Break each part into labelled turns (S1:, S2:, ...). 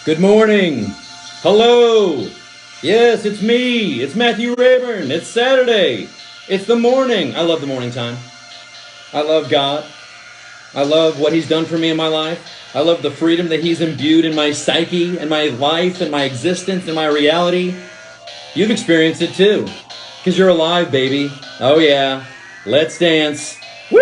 S1: Good morning. Hello. Yes, it's me. It's Matthew Rayburn. It's Saturday. It's the morning. I love the morning time. I love God. I love what He's done for me in my life. I love the freedom that He's imbued in my psyche and my life and my existence and my reality. You've experienced it too. Because you're alive, baby. Oh yeah. Let's dance. Woo!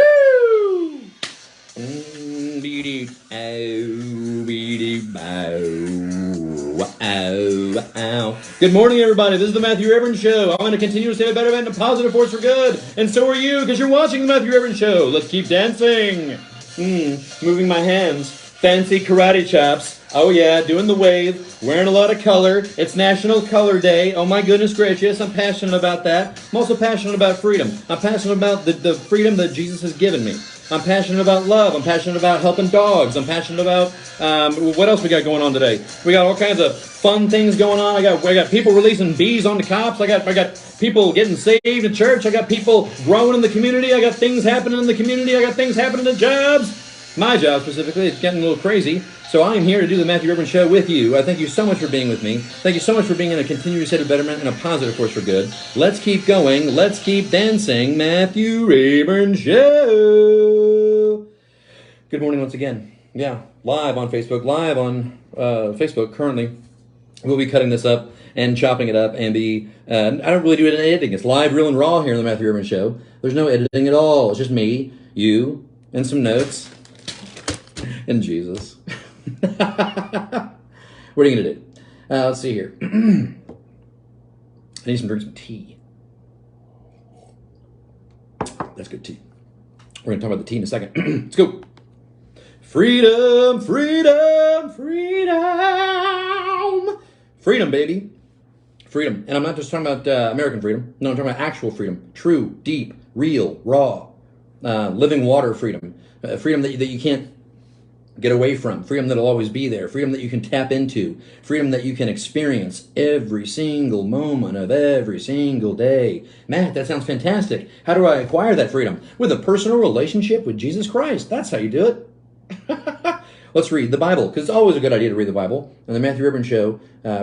S1: Good morning, everybody. This is the Matthew Rayburn Show. I'm going to continue to stay a better man and a positive force for good. And so are you, because you're watching the Matthew Rayburn Show. Let's keep dancing. Moving my hands. Fancy karate chops. Oh yeah, doing the wave. Wearing a lot of color. It's National Color Day. Oh my goodness gracious. I'm passionate about that. I'm also passionate about freedom. I'm passionate about the freedom that Jesus has given me. I'm passionate about love. I'm passionate about helping dogs. I'm passionate about, what else we got going on today? We got all kinds of fun things going on. I got people releasing bees on the cops. I got people getting saved in church. I got people growing in the community. I got things happening in the community. I got things happening in jobs. My job specifically is getting a little crazy. So I am here to do the Matthew Rayburn Show with you. I thank you so much for being with me. Thank you so much for being in a continuous state of betterment and a positive force for good. Let's keep going. Let's keep dancing. Matthew Rayburn Show. Good morning once again. Yeah, live on Facebook. Live on Facebook currently. We'll be cutting this up and chopping it up and I don't really do it in editing. It's live, real, and raw here on the Matthew Rayburn Show. There's no editing at all. It's just me, you, and some notes. And Jesus. What are you going to do? Let's see here. I need to drink some tea. That's good tea. We're going to talk about the tea in a second. Let's go. Freedom, freedom, freedom. Freedom, baby. Freedom. And I'm not just talking about American freedom. No, I'm talking about actual freedom. True, deep, real, raw, living water freedom. Freedom that you can't get away from, freedom that'll always be there, freedom that you can tap into, freedom that you can experience every single moment of every single day. Matt, that sounds fantastic. How do I acquire that freedom? With a personal relationship with Jesus Christ. That's how you do it. Let's read the Bible, because it's always a good idea to read the Bible. And the Matthew Rayburn Show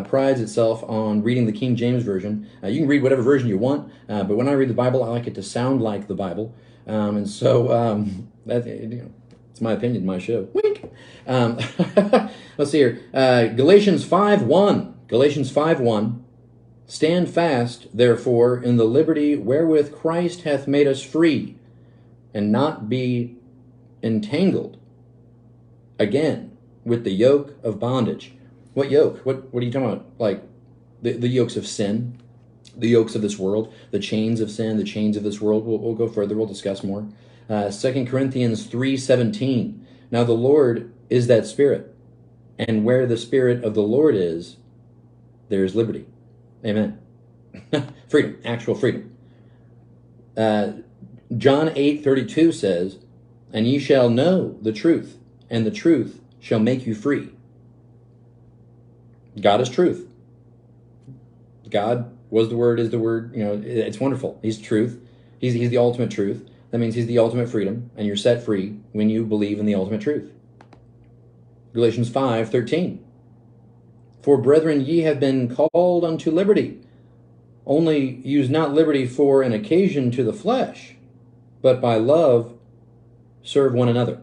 S1: prides itself on reading the King James Version. You can read whatever version you want, but when I read the Bible, I like it to sound like the Bible. And so that's, it's my opinion, my show. Wink. Let's see here. Galatians 5:1. Galatians 5:1. Stand fast, therefore, in the liberty wherewith Christ hath made us free, and not be entangled again with the yoke of bondage. What yoke? What are you talking about? Like the yokes of sin, the yokes of this world, the chains of sin, the chains of this world. We'll go further. We'll discuss more. 2 Corinthians 3:17. Now the Lord is that Spirit, and where the Spirit of the Lord is, there is liberty. Amen. Freedom, actual freedom. John 8:32 says, and ye shall know the truth, and the truth shall make you free. God is truth. God was the Word, is the Word. You know, it's wonderful. He's truth. He's the ultimate truth. That means He's the ultimate freedom, and you're set free when you believe in the ultimate truth. Galatians 5:13. For brethren, ye have been called unto liberty. Only use not liberty for an occasion to the flesh, but by love serve one another.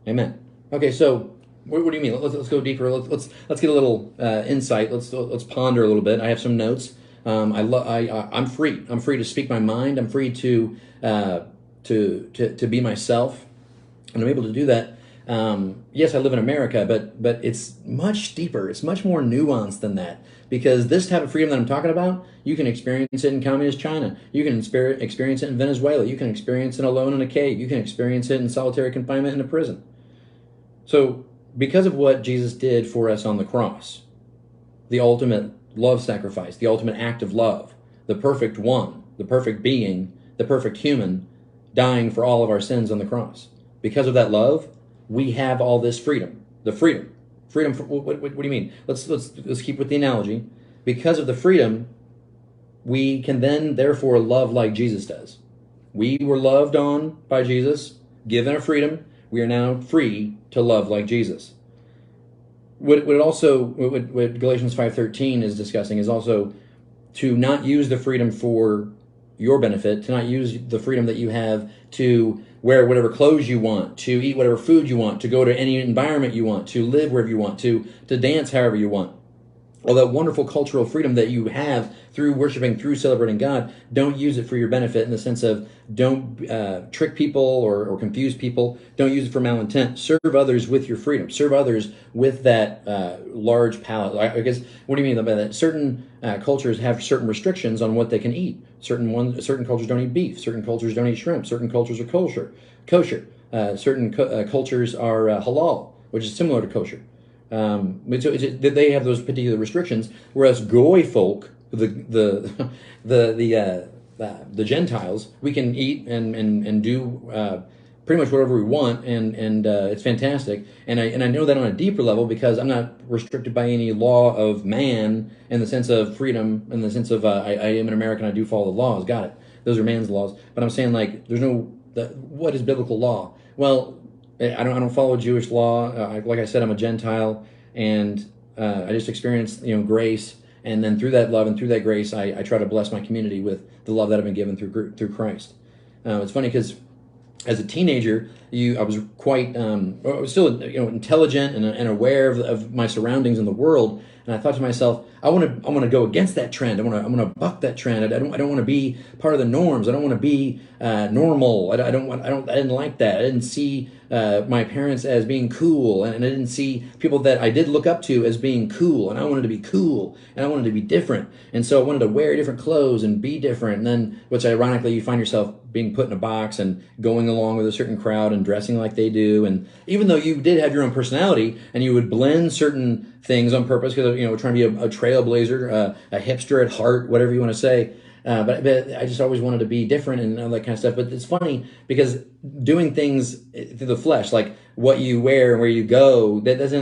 S1: Amen. Okay, so what do you mean? Let's go deeper. Let's get a little insight. Let's ponder a little bit. I have some notes. I'm free. I'm free to speak my mind. I'm free to be myself, and I'm able to do that. Yes, I live in America, but it's much deeper. It's much more nuanced than that, because this type of freedom that I'm talking about, you can experience it in communist China. You can experience it in Venezuela. You can experience it alone in a cave. You can experience it in solitary confinement in a prison. So because of what Jesus did for us on the cross, the ultimate love sacrifice, the ultimate act of love, the perfect one, the perfect being, the perfect human, dying for all of our sins on the cross. Because of that love, we have all this freedom. The freedom. Freedom, what do you mean? Let's keep with the analogy. Because of the freedom, we can then therefore love like Jesus does. We were loved on by Jesus, given a freedom. We are now free to love like Jesus. what Galatians 5:13 is discussing is also to not use the freedom for your benefit, to not use the freedom that you have to wear whatever clothes you want, to eat whatever food you want, to go to any environment you want, to live wherever you want, to dance however you want. All that wonderful cultural freedom that you have through worshiping, through celebrating God, don't use it for your benefit in the sense of don't trick people or confuse people. Don't use it for malintent. Serve others with your freedom. Serve others with that large palate. I guess, what do you mean by that? Certain cultures have certain restrictions on what they can eat. Certain cultures don't eat beef. Certain cultures don't eat shrimp. Certain cultures are kosher. Certain cultures are halal, which is similar to kosher. They have those particular restrictions, whereas goy folk, the Gentiles, we can eat and do pretty much whatever we want, and it's fantastic. And I know that on a deeper level because I'm not restricted by any law of man in the sense of freedom, in the sense of I am an American, I do follow the laws. Got it. Those are man's laws. But I'm saying, like, there's no what is biblical law? Well, I don't follow Jewish law. Like I said, I'm a Gentile, and I just experienced grace, and then through that love and through that grace, I try to bless my community with the love that I've been given through Christ. It's funny because as a teenager, I was quite I was still intelligent and aware of my surroundings in the world, and I thought to myself, I want to go against that trend. I want to buck that trend. I don't want to be part of the norms. I don't want to be normal. I didn't like that. I didn't see my parents as being cool, and I didn't see people that I did look up to as being cool, and I wanted to be cool, and I wanted to be different, and so I wanted to wear different clothes and be different, and then, which ironically, you find yourself being put in a box and going along with a certain crowd and dressing like they do, and even though you did have your own personality, and you would blend certain things on purpose, because trying to be a trailblazer, a hipster at heart, whatever you want to say, but I just always wanted to be different and all that kind of stuff. But it's funny because doing things through the flesh, like what you wear and where you go, that's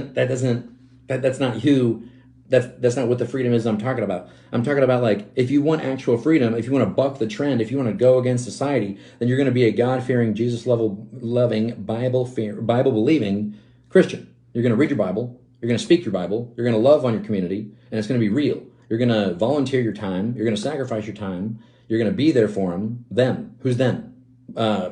S1: not you. That's not what the freedom is I'm talking about. I'm talking about, like, if you want actual freedom, if you want to buck the trend, if you want to go against society, then you're going to be a God-fearing, Jesus-loving, Bible-believing Christian. You're going to read your Bible. You're going to speak your Bible. You're going to love on your community, and it's going to be real. You're going to volunteer your time. You're going to sacrifice your time. You're going to be there for them. Who's them?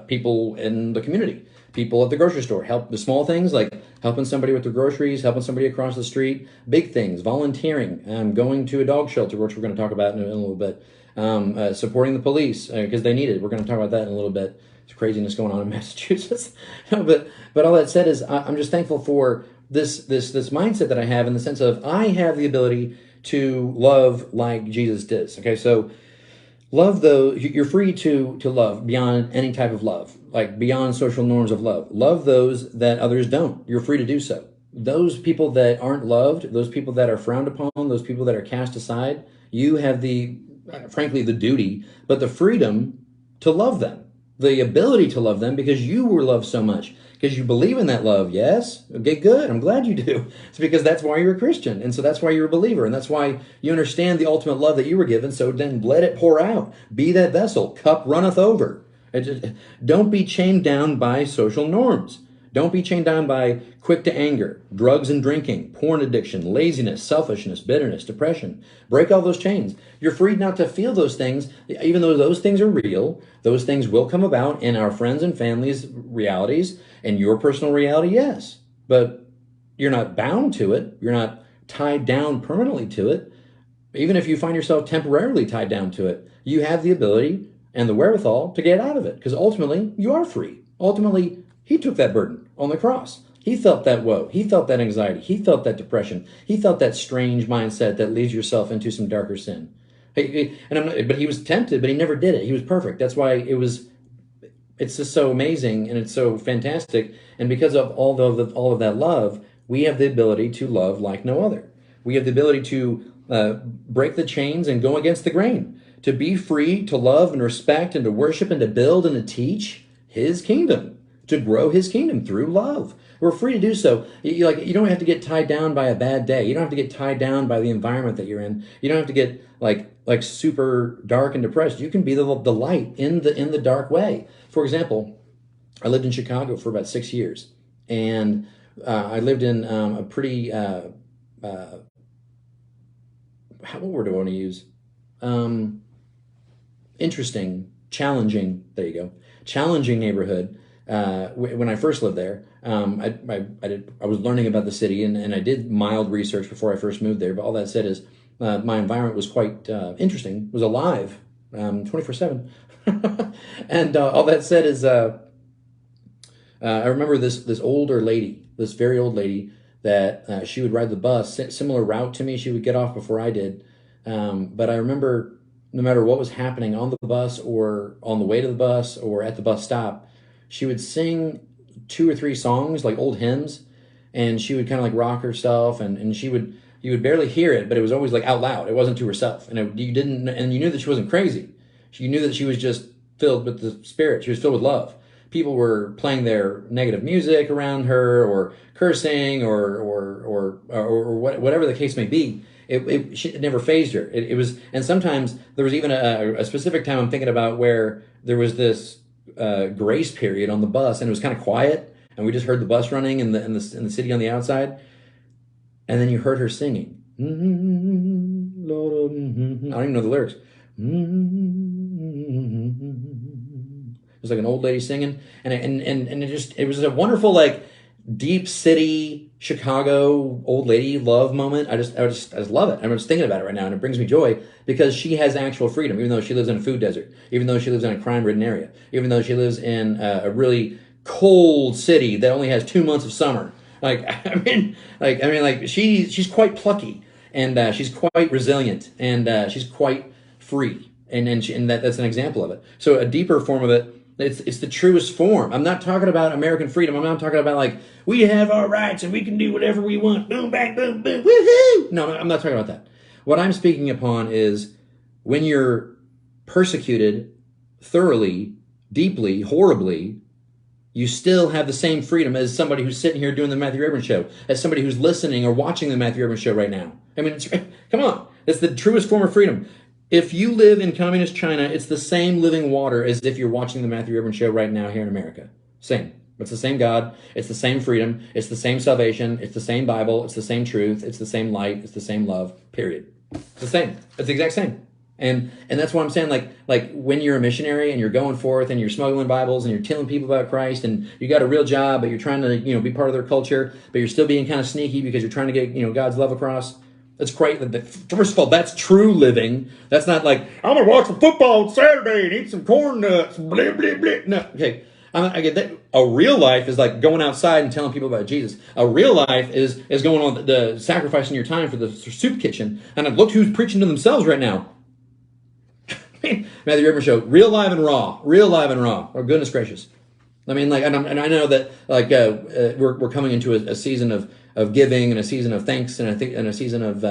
S1: People in the community. People at the grocery store. Help the small things, like helping somebody with their groceries, helping somebody across the street. Big things, volunteering, going to a dog shelter, which we're going to talk about in a little bit. Supporting the police because they need it. We're going to talk about that in a little bit. There's craziness going on in Massachusetts. but all that said is, I'm just thankful for this mindset that I have, in the sense of I have the ability to love like Jesus does. Okay, so love, though, you're free to love beyond any type of love, like beyond social norms of love. Love those that others don't. You're free to do so. Those people that aren't loved, those people that are frowned upon, those people that are cast aside, you have frankly, the duty, but the freedom to love them, the ability to love them, because you were loved so much. Because you believe in that love, yes? Okay, good. I'm glad you do. It's because that's why you're a Christian. And so that's why you're a believer. And that's why you understand the ultimate love that you were given. So then let it pour out. Be that vessel. Cup runneth over. Don't be chained down by social norms. Don't be chained down by quick to anger, drugs and drinking, porn addiction, laziness, selfishness, bitterness, depression. Break all those chains. You're free not to feel those things, even though those things are real. Those things will come about in our friends and families' realities, and your personal reality, yes. But you're not bound to it. You're not tied down permanently to it. Even if you find yourself temporarily tied down to it, you have the ability and the wherewithal to get out of it, because ultimately you are free. Ultimately, he took that burden on the cross. He felt that woe. He felt that anxiety. He felt that depression. He felt that strange mindset that leads yourself into some darker sin. But he was tempted, but he never did it. He was perfect. That's why it's just so amazing, and it's so fantastic. And because of all of that love, we have the ability to love like no other. We have the ability to break the chains and go against the grain, to be free, to love and respect and to worship and to build and to teach his kingdom, to grow his kingdom through love. We're free to do so. You don't have to get tied down by a bad day. You don't have to get tied down by the environment that you're in. You don't have to get like super dark and depressed. You can be the light in the dark way. For example, I lived in Chicago for about 6 years, and I lived in a pretty, what word do I want to use? Um, Interesting, challenging, there you go, challenging neighborhood. When I first lived there, I was learning about the city, and I did mild research before I first moved there. But all that said is, my environment was quite interesting. It was alive, 24/7. And all that said is, I remember this older lady, this very old lady, that she would ride the bus, similar route to me. She would get off before I did. But I remember no matter what was happening on the bus or on the way to the bus or at the bus stop, she would sing two or three songs, like old hymns, and she would kind of like rock herself, and you would barely hear it, but it was always like out loud. It wasn't to herself, and you didn't, and you knew that she wasn't crazy. You knew that she was just filled with the Spirit. She was filled with love. People were playing their negative music around her, or cursing, or whatever the case may be. It never phased her. It was, and sometimes there was even a specific time I'm thinking about where there was this grace period on the bus, and it was kind of quiet, and we just heard the bus running in the city on the outside, and then you heard her singing. Lord, I don't even know the lyrics. It was like an old lady singing, and it was a wonderful, like, deep city Chicago old lady love moment. I just love it. I'm just thinking about it right now, and it brings me joy because she has actual freedom, even though she lives in a food desert, even though she lives in a crime-ridden area, even though she lives in a really cold city that only has 2 months of summer. Like, she's quite plucky, and she's quite resilient, and she's quite free, and that's an example of it. So a deeper form of it. It's the truest form. I'm not talking about American freedom. I'm not talking about like we have our rights and we can do whatever we want. Boom, bang, boom, boom, woohoo! No, I'm not talking about that. What I'm speaking upon is when you're persecuted thoroughly, deeply, horribly, you still have the same freedom as somebody who's sitting here doing the Matthew Rayburn show, as somebody who's listening or watching the Matthew Rayburn show right now. I mean, come on. It's the truest form of freedom. If you live in communist China, it's the same living water as if you're watching the Matthew Rayburn show right now here in America. Same. It's the same God. It's the same freedom. It's the same salvation. It's the same Bible. It's the same truth. It's the same light. It's the same love. Period. It's the same. It's the exact same. And that's what I'm saying. Like when you're a missionary and you're going forth and you're smuggling Bibles and you're telling people about Christ and you got a real job, but you're trying to be part of their culture, but you're still being kind of sneaky because you're trying to get God's love across. It's great. First of all, that's true living. That's not like, I'm going to watch some football on Saturday and eat some corn nuts. Blah, blah, blah. No, okay. I get that. A real life is like going outside and telling people about Jesus. A real life is going on the sacrificing your time for the soup kitchen. And look who's preaching to themselves right now. Matthew Rayburn Show, real live and raw. Real live and raw. Oh, goodness gracious. I mean, like, and I know that, like, we're coming into a season of giving and a season of thanks and a season of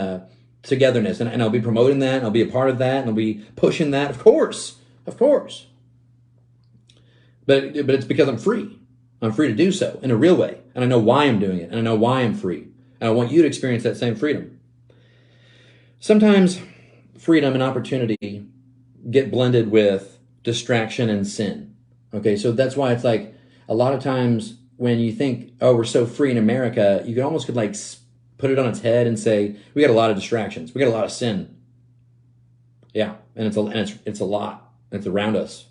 S1: togetherness, and I'll be promoting that, and I'll be a part of that, and I'll be pushing that, of course. But it's because I'm free. I'm free to do so in a real way, and I know why I'm doing it, and I know why I'm free, and I want you to experience that same freedom. Sometimes freedom and opportunity get blended with distraction and sin. Okay, so that's why it's like a lot of times when you think, oh, we're so free in America, you could like put it on its head and say we got a lot of distractions, we got a lot of sin. Yeah, and it's a lot. It's around us.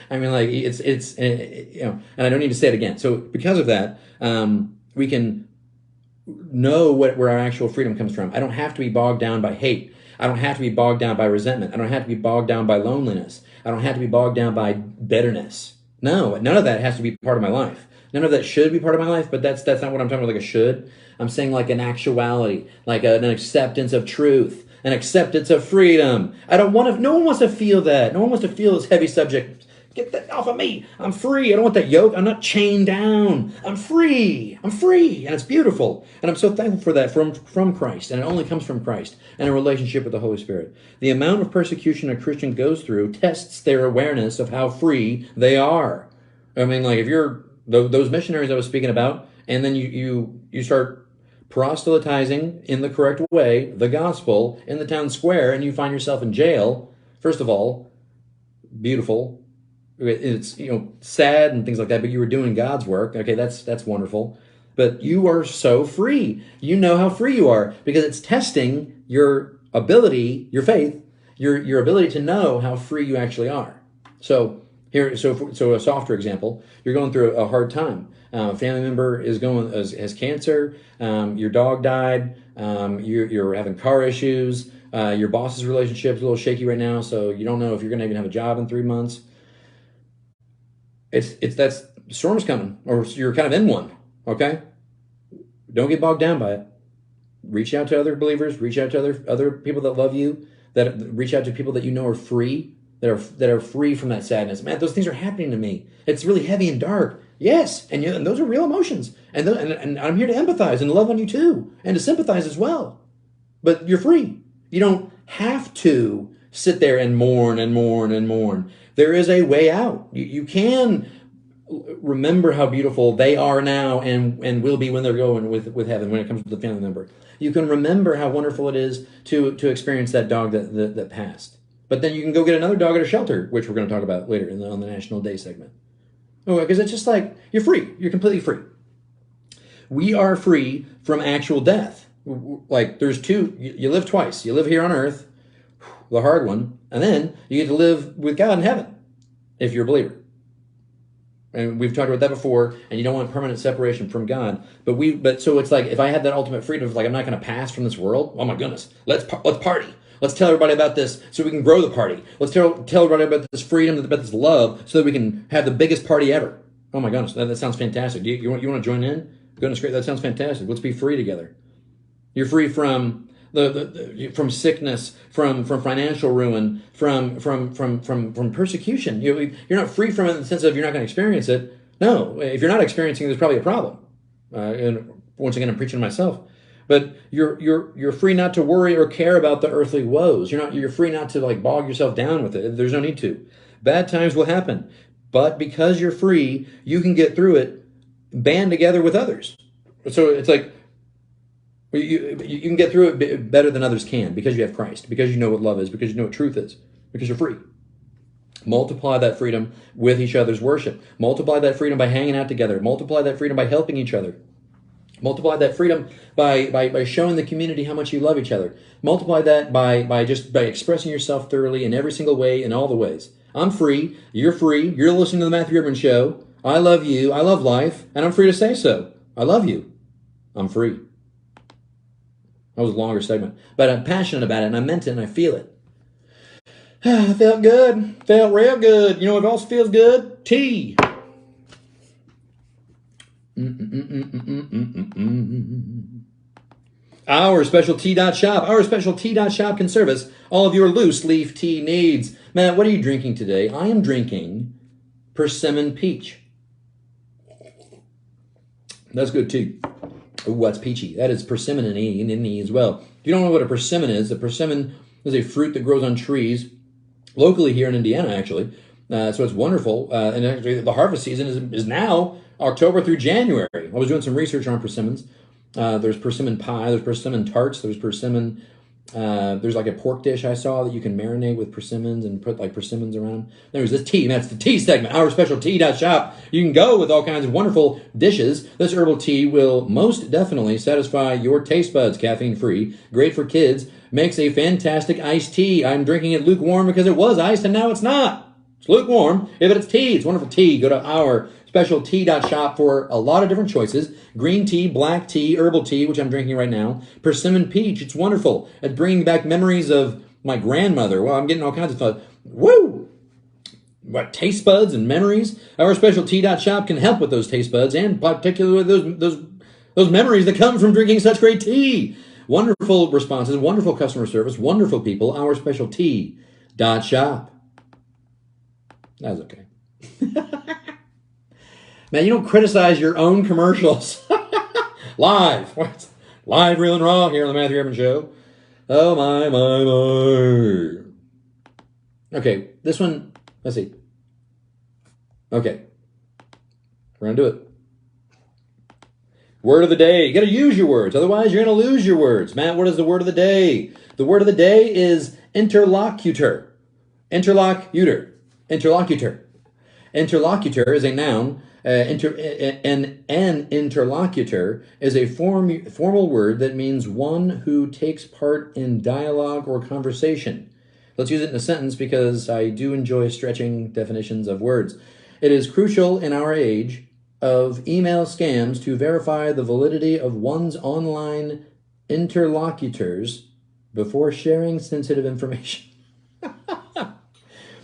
S1: I mean, like it's and I don't need to say it again. So because of that, we can know where our actual freedom comes from. I don't have to be bogged down by hate. I don't have to be bogged down by resentment. I don't have to be bogged down by loneliness. I don't have to be bogged down by bitterness. No, none of that has to be part of my life. None of that should be part of my life, but that's not what I'm talking about, like a should. I'm saying like an actuality, like an acceptance of truth, an acceptance of freedom. No one wants to feel that. No one wants to feel this heavy subject. Get that off of me. I'm free. I don't want that yoke. I'm not chained down. I'm free. And it's beautiful. And I'm so thankful for that from Christ. And it only comes from Christ and a relationship with the Holy Spirit. The amount of persecution a Christian goes through tests their awareness of how free they are. I mean, like if you're those missionaries I was speaking about, and then you start proselytizing in the correct way, the gospel in the town square, and you find yourself in jail, first of all, beautiful. It's, sad and things like that, but you were doing God's work. Okay, that's wonderful. But you are so free. You know how free you are because it's testing your ability, your faith, your ability to know how free you actually are. So so a softer example, you're going through a hard time. A family member has cancer. Your dog died. You're having car issues. Your boss's relationship's a little shaky right now, so you don't know if you're going to even have a job in 3 months. It's that storm's coming, or you're kind of in one. Okay, don't get bogged down by it. Reach out to other believers. Reach out to other people that love you. That reach out to people that you know are free. That are free from that sadness. Man, those things are happening to me. It's really heavy and dark. Yes, and those are real emotions. And I'm here to empathize and love on you too, and to sympathize as well. But you're free. You don't have to sit there and mourn and mourn and mourn. There is a way out. You can remember how beautiful they are now and will be when they're going with heaven when it comes to the family member. You can remember how wonderful it is to experience that dog that passed. But then you can go get another dog at a shelter, which we're going to talk about later on the National Day segment. Oh, because it's just like you're free. You're completely free. We are free from actual death. Like there's two, you live twice. You live here on earth, the hard one, and then you get to live with God in heaven if you're a believer. And we've talked about that before, and you don't want permanent separation from God. But so it's like if I had that ultimate freedom of like I'm not going to pass from this world. Oh my goodness, let's party. Let's tell everybody about this so we can grow the party. Let's tell everybody about this freedom, about this love, so that we can have the biggest party ever. Oh my goodness, that sounds fantastic. You want to join in? Goodness great, that sounds fantastic. Let's be free together. You're free from from sickness, from financial ruin, from persecution. You're not free from it in the sense of you're not going to experience it. No, if you're not experiencing it, there's probably a problem. And once again, I'm preaching to myself. But you're free not to worry or care about the earthly woes. You're free not to like bog yourself down with it. There's no need to. Bad times will happen, but because you're free, you can get through it, band together with others. So it's like you can get through it better than others can because you have Christ, because you know what love is, because you know what truth is, because you're free. Multiply that freedom with each other's worship. Multiply that freedom by hanging out together. Multiply that freedom by helping each other. Multiply that freedom by showing the community how much you love each other. Multiply that by expressing yourself thoroughly in every single way, in all the ways. I'm free. You're free. You're listening to the Matthew Ribman Show. I love you. I love life. And I'm free to say so. I love you. I'm free. That was a longer segment. But I'm passionate about it, and I meant it, and I feel it. I felt good. Felt real good. You know what else feels good? Tea. Our special tea.shop. Our special tea.shop can service all of your loose leaf tea needs. Matt, what are you drinking today? I am drinking persimmon peach. That's good tea. Oh, that's peachy. That is persimmon in E as well. If you don't know what a persimmon is is a fruit that grows on trees locally here in Indiana, actually. So it's wonderful. And actually, the harvest season is now October through January. I was doing some research on persimmons. There's persimmon pie, there's persimmon tarts, there's persimmon, there's like a pork dish I saw that you can marinate with persimmons and put like persimmons around. There's this tea, that's the tea segment, our special tea.shop. You can go with all kinds of wonderful dishes. This herbal tea will most definitely satisfy your taste buds, caffeine free, great for kids, makes a fantastic iced tea. I'm drinking it lukewarm because it was iced and now it's not. It's lukewarm, but it's tea. It's wonderful tea. Go to our special tea.shop for a lot of different choices. Green tea, black tea, herbal tea, which I'm drinking right now. Persimmon peach. It's wonderful. It's bringing back memories of my grandmother. Well, I'm getting all kinds of fun. Woo! What, taste buds and memories? Our special tea.shop can help with those taste buds and particularly those memories that come from drinking such great tea. Wonderful responses, wonderful customer service, wonderful people. Our special tea.shop. That was okay. Man, you don't criticize your own commercials. Live, real and raw here on the Matthew Ribman Show. Oh my. Okay, this one, let's see. Okay, we're gonna do it. Word of the day. You gotta use your words, otherwise you're gonna lose your words. Matt, what is the word of the day? The word of the day is interlocutor. Interlocutor. Interlocutor is a noun. An interlocutor is a formal word that means one who takes part in dialogue or conversation. Let's use it in a sentence because I do enjoy stretching definitions of words. It is crucial in our age of email scams to verify the validity of one's online interlocutors before sharing sensitive information.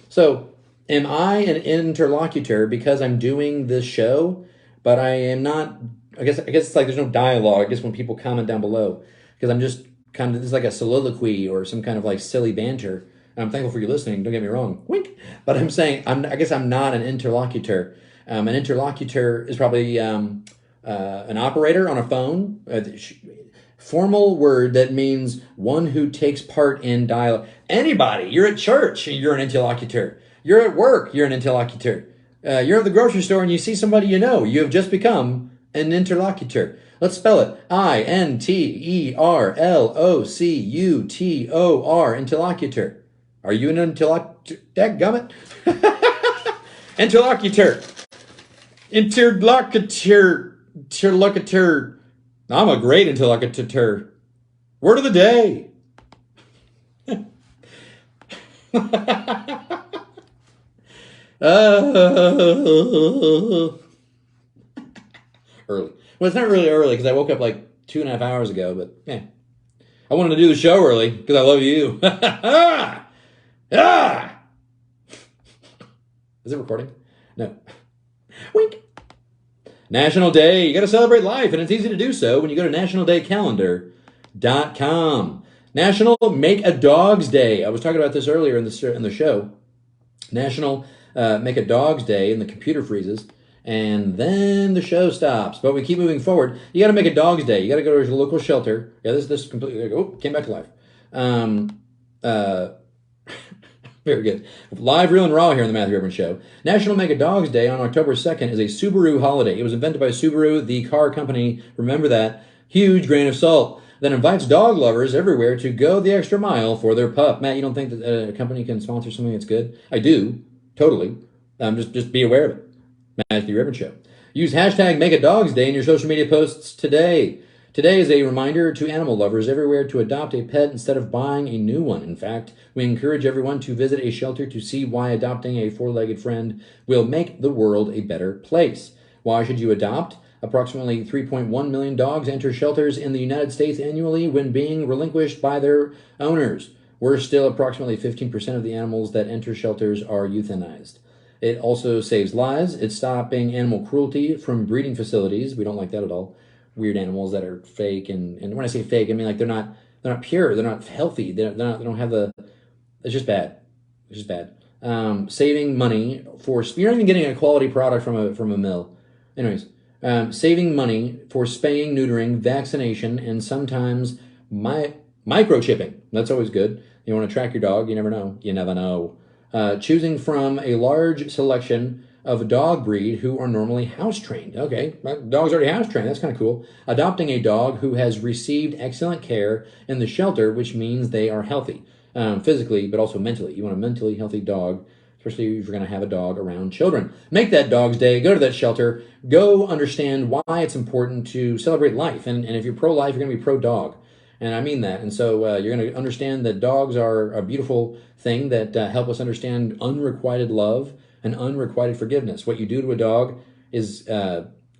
S1: So, am I an interlocutor because I'm doing this show, but I am not? I guess it's like there's no dialogue. I guess when people comment down below, because I'm just kind of, this is like a soliloquy or some kind of like silly banter. And I'm thankful for you listening. Don't get me wrong, wink. But I'm saying I guess I'm not an interlocutor. An interlocutor is probably an operator on a phone. Formal word that means one who takes part in dialogue. Anybody, you're at church, you're an interlocutor. You're at work, you're an interlocutor. You're at the grocery store and you see somebody you know. You have just become an interlocutor. Let's spell it. Interlocutor. Interlocutor. Are you an interlocutor? Dadgummit. Interlocutor. Interlocutor. I'm a great interlocutor. Word of the day. Early. Well, it's not really early because I woke up like 2.5 hours ago, but yeah. I wanted to do the show early because I love you. Is it recording? No. Wink. National Day. You got to celebrate life, and it's easy to do so when you go to nationaldaycalendar.com. National Make a Dog's Day. I was talking about this earlier in the show. National Make a Dog's Day, and the computer freezes, and then the show stops. But we keep moving forward. You got to make a Dog's Day. You got to go to your local shelter. Yeah, this completely. There you go. Came back to life. Very good. Live, real, and raw here on the Matthew Rivers Show. National Make a Dog's Day on October 2nd is a Subaru holiday. It was invented by Subaru, the car company. Remember that. Huge grain of salt. That invites dog lovers everywhere to go the extra mile for their pup. Matt, you don't think that a company can sponsor something that's good? I do. Totally. Just be aware of it. Matthew Rivers Show. Use hashtag Make a Dog's Day in your social media posts today. Today is a reminder to animal lovers everywhere to adopt a pet instead of buying a new one. In fact, we encourage everyone to visit a shelter to see why adopting a four-legged friend will make the world a better place. Why should you adopt? Approximately 3.1 million dogs enter shelters in the United States annually when being relinquished by their owners. Worse still, approximately 15% of the animals that enter shelters are euthanized. It also saves lives. It's stopping animal cruelty from breeding facilities. We don't like that at all. Weird animals that are fake, and when I say fake, I mean like they're not pure, they're not healthy, they don't have the. It's just bad. It's just bad. Saving money for, you're not even getting a quality product from a mill. Anyways, saving money for spaying, neutering, vaccination, and sometimes microchipping. That's always good. You want to track your dog. You never know. You never know. Choosing from a large selection of a dog breed who are normally house-trained. Okay, my dog's already house-trained. That's kind of cool. Adopting a dog who has received excellent care in the shelter, which means they are healthy, physically, but also mentally. You want a mentally healthy dog, especially if you're going to have a dog around children. Make that Dog's Day. Go to that shelter. Go understand why it's important to celebrate life. And if you're pro-life, you're going to be pro-dog. And I mean that. And so you're going to understand that dogs are a beautiful thing that help us understand unrequited love and unrequited forgiveness. What you do to a dog is,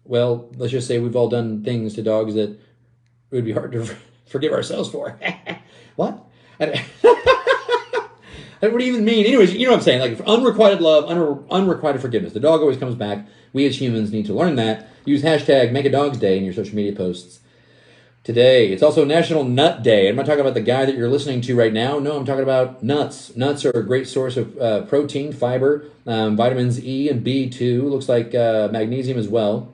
S1: well, let's just say we've all done things to dogs that it would be hard to forgive ourselves for. What? What do you even mean? Anyways, you know what I'm saying. Like unrequited love, unrequited forgiveness. The dog always comes back. We as humans need to learn that. Use hashtag Make a Dog's Day in your social media posts today. It's also National Nut Day. I'm not talking about the guy that you're listening to right now. No, I'm talking about nuts. Nuts are a great source of protein, fiber, vitamins E and B2. Looks like magnesium as well.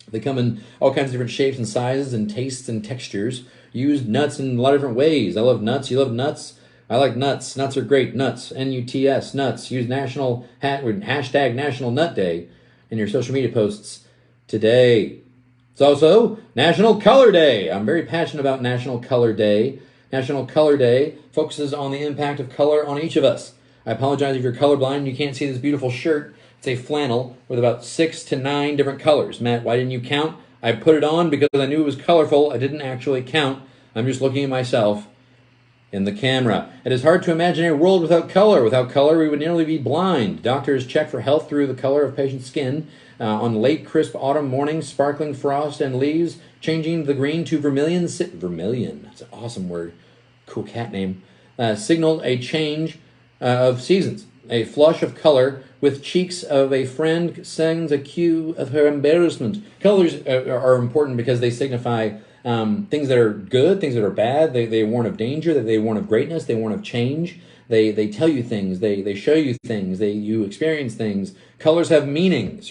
S1: They come in all kinds of different shapes and sizes and tastes and textures. Use nuts in a lot of different ways. I love nuts. You love nuts? I like nuts. Nuts are great. Nuts. N-U-T-S. Nuts. Use hashtag National Nut Day in your social media posts today. It's also National Color Day. I'm very passionate about National Color Day. National Color Day focuses on the impact of color on each of us. I apologize if you're colorblind and you can't see this beautiful shirt. It's a flannel with about 6 to 9 different colors. Matt, why didn't you count? I put it on because I knew it was colorful. I didn't actually count. I'm just looking at myself in the camera. It is hard to imagine a world without color. Without color, we would nearly be blind. Doctors check for health through the color of patient's skin. On late, crisp autumn mornings, sparkling frost and leaves, changing the green to vermilion. Vermilion, that's an awesome word. Cool cat name. Signaled a change of seasons. A flush of color with cheeks of a friend sends a cue of her embarrassment. Colors are important because they signify things that are good, things that are bad. They warn of danger, they warn of greatness, they warn of change. They tell you things, they show you things, you experience things. Colors have meaning.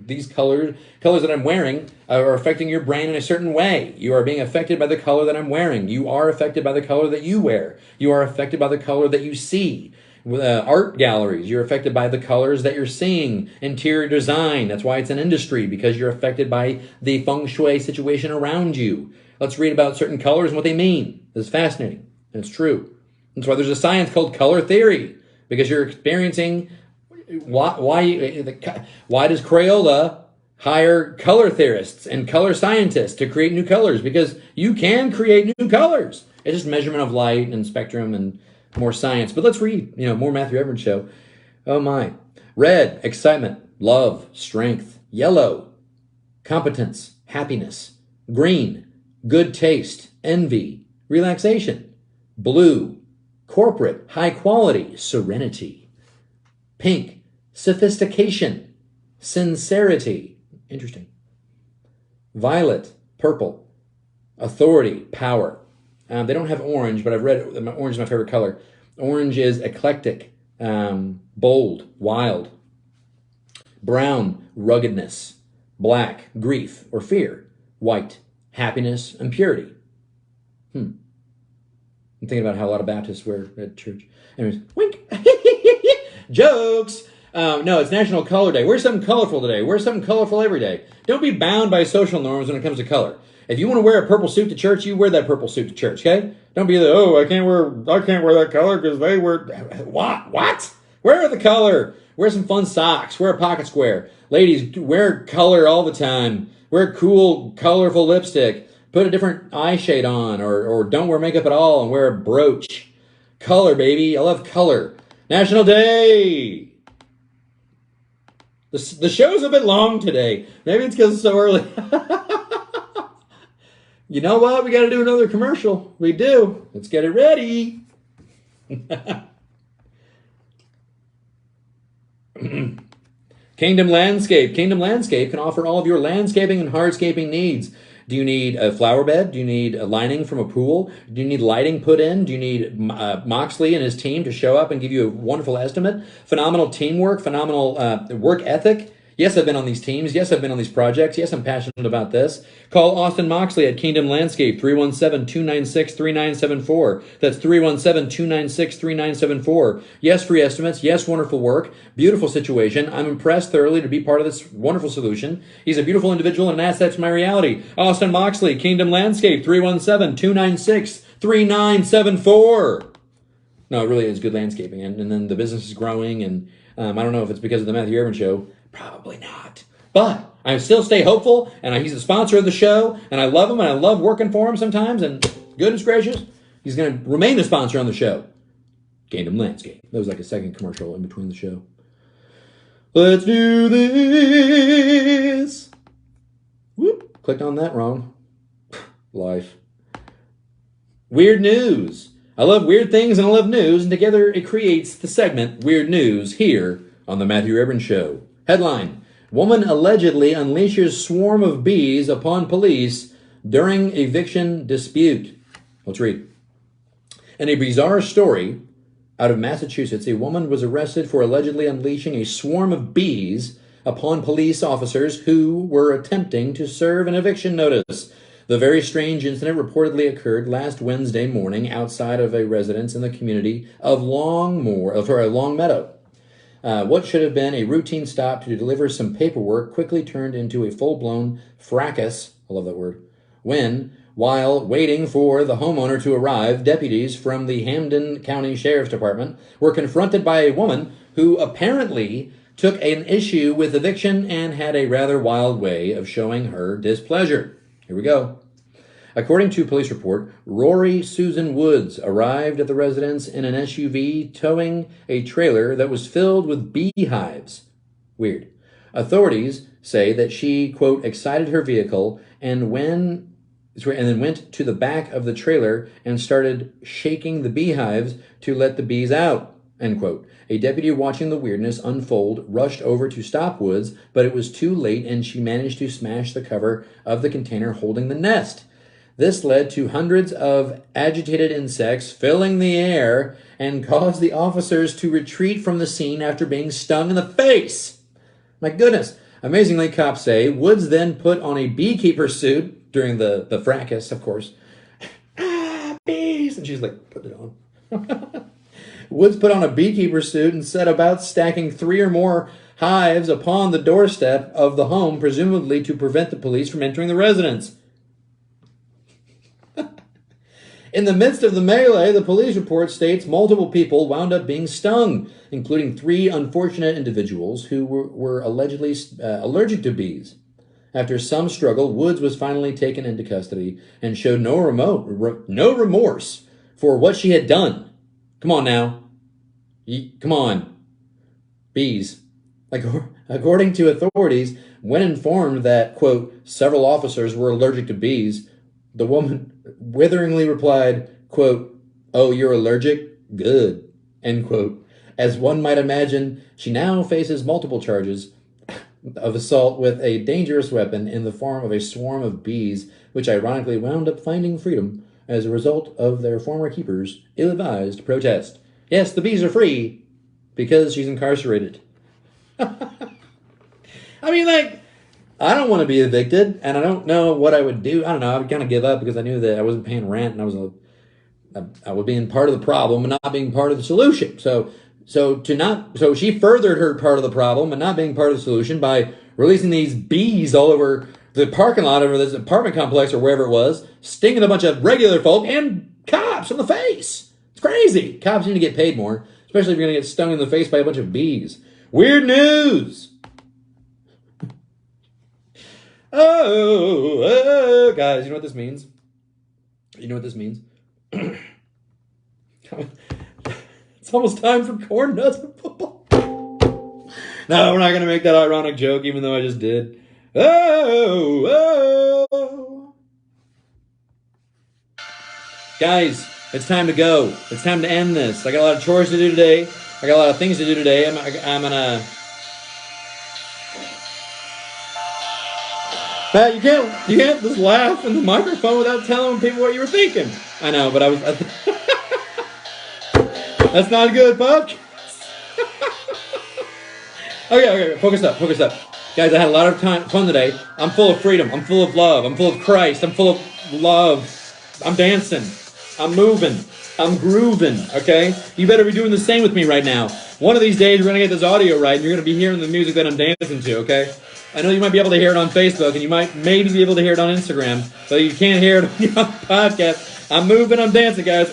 S1: These colors that I'm wearing are affecting your brain in a certain way. You are being affected by the color that I'm wearing. You are affected by the color that you wear. You are affected by the color that you see. Art galleries, you're affected by the colors that you're seeing. Interior design, that's why it's an industry, because you're affected by the feng shui situation around you. Let's read about certain colors and what they mean. This is fascinating, and it's true. That's why there's a science called color theory, because you're experiencing why does Crayola hire color theorists and color scientists to create new colors? Because you can create new colors. It's just measurement of light and spectrum and more science. But let's read, more Matthew Evans show. Oh my. Red, excitement, love, strength. Yellow, competence, happiness. Green, good taste, envy, relaxation. Blue, corporate, high quality, serenity. Pink, sophistication, sincerity. Interesting. Violet, purple, authority, power. They don't have orange, but I've read orange is my favorite color. Orange is eclectic, bold, wild. Brown, ruggedness. Black, grief or fear. White, happiness and purity. I'm thinking about how a lot of Baptists wear at church. Anyways, wink. Jokes. No, it's National Color Day. Wear something colorful today. Wear something colorful every day. Don't be bound by social norms when it comes to color. If you want to wear a purple suit to church, you wear that purple suit to church, okay? Don't be I can't wear that color because they wear what? Wear the color. Wear some fun socks. Wear a pocket square. Ladies, wear color all the time. Wear cool, colorful lipstick. Put a different eye shade on, or don't wear makeup at all and wear a brooch. Color, baby. I love color. National Day. The show's a bit long today. Maybe it's because it's so early. You know what? We got to do another commercial. We do. Let's get it ready. Kingdom Landscape. Kingdom Landscape can offer all of your landscaping and hardscaping needs. Do you need a flower bed? Do you need a lining from a pool? Do you need lighting put in? Do you need Moxley and his team to show up and give you a wonderful estimate? Phenomenal teamwork, phenomenal work ethic. Yes, I've been on these teams. Yes, I've been on these projects. Yes, I'm passionate about this. Call Austin Moxley at Kingdom Landscape, 317-296-3974. That's 317-296-3974. Yes, free estimates. Yes, wonderful work. Beautiful situation. I'm impressed thoroughly to be part of this wonderful solution. He's a beautiful individual and an asset to my reality. Austin Moxley, Kingdom Landscape, 317-296-3974. No, it really is good landscaping. And then the business is growing. And I don't know if it's because of the Matthew Irvin Show. Probably not. But I still stay hopeful, and he's a sponsor of the show, and I love him, and I love working for him sometimes, and goodness gracious, he's going to remain a sponsor on the show. Kingdom Landscape. That was like a second commercial in between the show. Let's do this. Whoop. Clicked on that wrong. Life. Weird news. I love weird things, and I love news, and together it creates the segment Weird News here on the Matthew Irvin Show. Headline, woman allegedly unleashes swarm of bees upon police during eviction dispute. Let's read. In a bizarre story out of Massachusetts, a woman was arrested for allegedly unleashing a swarm of bees upon police officers who were attempting to serve an eviction notice. The very strange incident reportedly occurred last Wednesday morning outside of a residence in the community of Long Meadow. What should have been a routine stop to deliver some paperwork quickly turned into a full-blown fracas, I love that word, when, while waiting for the homeowner to arrive, deputies from the Hampden County Sheriff's Department were confronted by a woman who apparently took an issue with eviction and had a rather wild way of showing her displeasure. Here we go. According to a police report, Rory Susan Woods arrived at the residence in an SUV towing a trailer that was filled with beehives. Weird. Authorities say that she, quote, excited her vehicle and then went to the back of the trailer and started shaking the beehives to let the bees out, end quote. A deputy watching the weirdness unfold rushed over to stop Woods, but it was too late and she managed to smash the cover of the container holding the nest. This led to hundreds of agitated insects filling the air and caused the officers to retreat from the scene after being stung in the face. My goodness. Amazingly, cops say, Woods then put on a beekeeper suit during the fracas, of course. Bees! And she's like, put it on. Woods put on a beekeeper suit and set about stacking 3 or more hives upon the doorstep of the home, presumably to prevent the police from entering the residence. In the midst of the melee, the police report states multiple people wound up being stung, including 3 unfortunate individuals who were allegedly allergic to bees. After some struggle, Woods was finally taken into custody and showed no remorse for what she had done. Come on now. Come on. Bees. According to authorities, when informed that, quote, several officers were allergic to bees, the woman witheringly replied, quote, oh, you're allergic? Good, end quote. As one might imagine, she now faces multiple charges of assault with a dangerous weapon in the form of a swarm of bees, which ironically wound up finding freedom as a result of their former keeper's ill-advised protest. Yes, the bees are free because she's incarcerated. I mean, I don't want to be evicted, and I don't know what I would do. I don't know. I would kind of give up because I knew that I wasn't paying rent, and I was being part of the problem and not being part of the solution. So she furthered her part of the problem and not being part of the solution by releasing these bees all over the parking lot over this apartment complex or wherever it was, stinging a bunch of regular folk and cops in the face. It's crazy. Cops need to get paid more, especially if you're going to get stung in the face by a bunch of bees. Weird news. Oh, guys, you know what this means? You know what this means? It's almost time for corn nuts and football. No, we're not going to make that ironic joke, even though I just did. Oh. Guys, it's time to go. It's time to end this. I got a lot of chores to do today. I got a lot of things to do today. I'm going to... Matt, you can't just laugh in the microphone without telling people what you were thinking. I know, but I was... That's not good, Buck. Okay, focus up. Guys, I had a lot of fun today. I'm full of freedom. I'm full of love. I'm full of Christ. I'm full of love. I'm dancing. I'm moving. I'm grooving, okay? You better be doing the same with me right now. One of these days, we're going to get this audio right, and you're going to be hearing the music that I'm dancing to, okay? I know you might be able to hear it on Facebook, and you might maybe be able to hear it on Instagram, but you can't hear it on your podcast. I'm moving, I'm dancing, guys.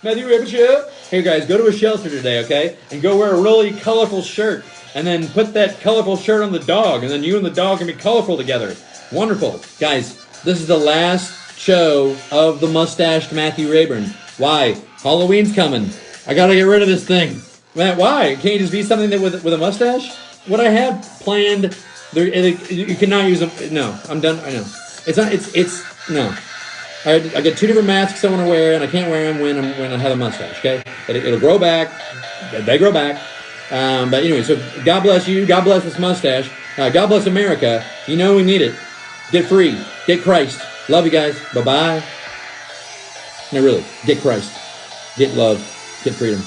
S1: Matthew Rabbit Show. Hey, guys, go to a shelter today, okay? And go wear a really colorful shirt, and then put that colorful shirt on the dog, and then you and the dog can be colorful together. Wonderful. Guys, this is the last show of the mustached Matthew Rayburn. Why? Halloween's coming. I gotta get rid of this thing. Matt, why? Can't you just be something that with a mustache? What I had planned, you cannot use them. No, I'm done. I know. No. I got 2 different masks I want to wear, and I can't wear them when I have a mustache, okay? It'll grow back. They grow back. But anyway, so God bless you. God bless this mustache. God bless America. You know we need it. Get free. Get Christ. Love you guys. Bye-bye. No, really. Get Christ. Get love. Get freedom.